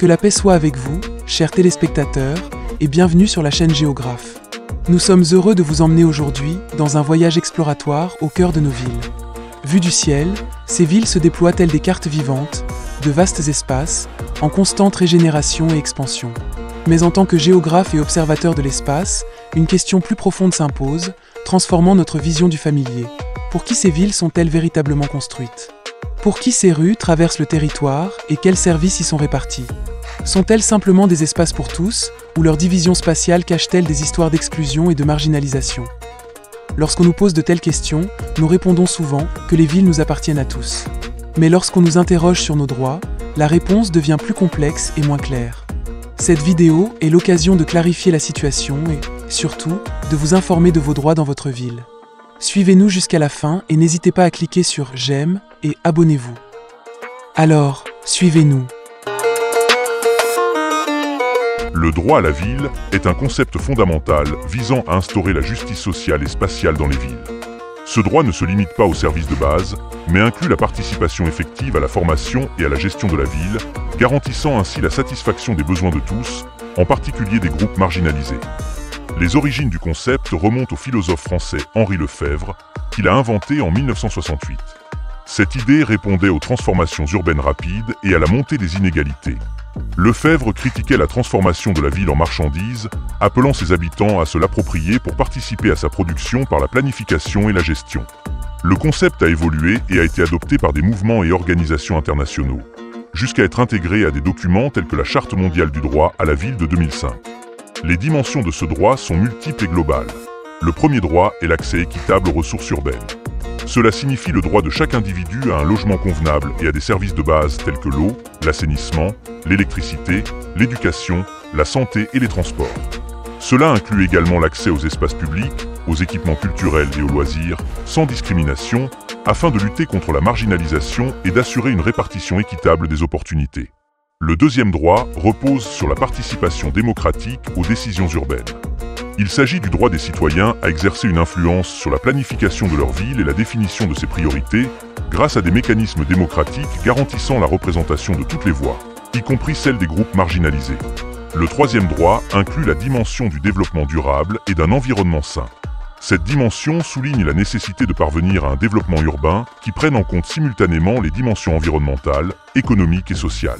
Que la paix soit avec vous, chers téléspectateurs, et bienvenue sur la chaîne Géographe. Nous sommes heureux de vous emmener aujourd'hui dans un voyage exploratoire au cœur de nos villes. Vues du ciel, ces villes se déploient telles des cartes vivantes, de vastes espaces, en constante régénération et expansion. Mais en tant que géographe et observateur de l'espace, une question plus profonde s'impose, transformant notre vision du familier. Pour qui ces villes sont-elles véritablement construites ? Pour qui ces rues traversent le territoire et quels services y sont répartis ? Sont-elles simplement des espaces pour tous, ou leur division spatiale cache-t-elle des histoires d'exclusion et de marginalisation ? Lorsqu'on nous pose de telles questions, nous répondons souvent que les villes nous appartiennent à tous. Mais lorsqu'on nous interroge sur nos droits, la réponse devient plus complexe et moins claire. Cette vidéo est l'occasion de clarifier la situation et, surtout, de vous informer de vos droits dans votre ville. Suivez-nous jusqu'à la fin et n'hésitez pas à cliquer sur « J'aime » et « Abonnez-vous ». Alors, suivez-nous. Le droit à la ville est un concept fondamental visant à instaurer la justice sociale et spatiale dans les villes. Ce droit ne se limite pas aux services de base, mais inclut la participation effective à la formation et à la gestion de la ville, garantissant ainsi la satisfaction des besoins de tous, en particulier des groupes marginalisés. Les origines du concept remontent au philosophe français Henri Lefebvre, qui l'a inventé en 1968. Cette idée répondait aux transformations urbaines rapides et à la montée des inégalités. Lefebvre critiquait la transformation de la ville en marchandise, appelant ses habitants à se l'approprier pour participer à sa production par la planification et la gestion. Le concept a évolué et a été adopté par des mouvements et organisations internationaux, jusqu'à être intégré à des documents tels que la Charte mondiale du droit à la ville de 2005. Les dimensions de ce droit sont multiples et globales. Le premier droit est l'accès équitable aux ressources urbaines. Cela signifie le droit de chaque individu à un logement convenable et à des services de base tels que l'eau, l'assainissement, l'électricité, l'éducation, la santé et les transports. Cela inclut également l'accès aux espaces publics, aux équipements culturels et aux loisirs, sans discrimination, afin de lutter contre la marginalisation et d'assurer une répartition équitable des opportunités. Le deuxième droit repose sur la participation démocratique aux décisions urbaines. Il s'agit du droit des citoyens à exercer une influence sur la planification de leur ville et la définition de ses priorités, grâce à des mécanismes démocratiques garantissant la représentation de toutes les voix, y compris celles des groupes marginalisés. Le troisième droit inclut la dimension du développement durable et d'un environnement sain. Cette dimension souligne la nécessité de parvenir à un développement urbain qui prenne en compte simultanément les dimensions environnementales, économiques et sociales.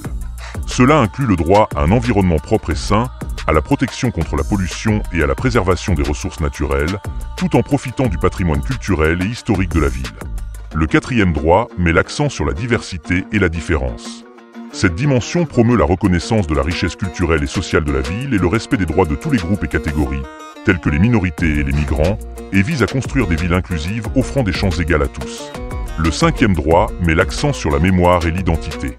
Cela inclut le droit à un environnement propre et sain, à la protection contre la pollution et à la préservation des ressources naturelles, tout en profitant du patrimoine culturel et historique de la ville. Le quatrième droit met l'accent sur la diversité et la différence. Cette dimension promeut la reconnaissance de la richesse culturelle et sociale de la ville et le respect des droits de tous les groupes et catégories, tels que les minorités et les migrants, et vise à construire des villes inclusives offrant des chances égales à tous. Le cinquième droit met l'accent sur la mémoire et l'identité.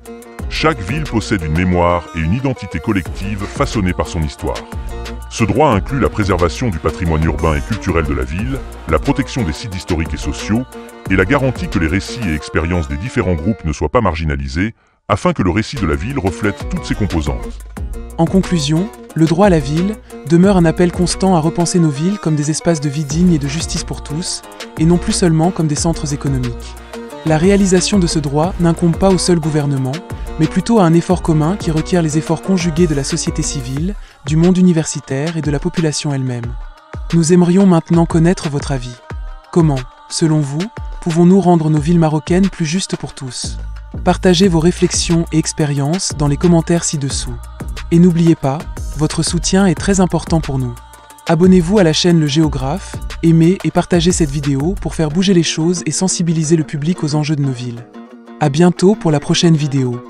Chaque ville possède une mémoire et une identité collective façonnée par son histoire. Ce droit inclut la préservation du patrimoine urbain et culturel de la ville, la protection des sites historiques et sociaux, et la garantie que les récits et expériences des différents groupes ne soient pas marginalisés, afin que le récit de la ville reflète toutes ses composantes. En conclusion, le droit à la ville demeure un appel constant à repenser nos villes comme des espaces de vie dignes et de justice pour tous, et non plus seulement comme des centres économiques. La réalisation de ce droit n'incombe pas au seul gouvernement, mais plutôt à un effort commun qui requiert les efforts conjugués de la société civile, du monde universitaire et de la population elle-même. Nous aimerions maintenant connaître votre avis. Comment, selon vous, pouvons-nous rendre nos villes marocaines plus justes pour tous ? Partagez vos réflexions et expériences dans les commentaires ci-dessous. Et n'oubliez pas, votre soutien est très important pour nous. Abonnez-vous à la chaîne Le Géographe, aimez et partagez cette vidéo pour faire bouger les choses et sensibiliser le public aux enjeux de nos villes. À bientôt pour la prochaine vidéo.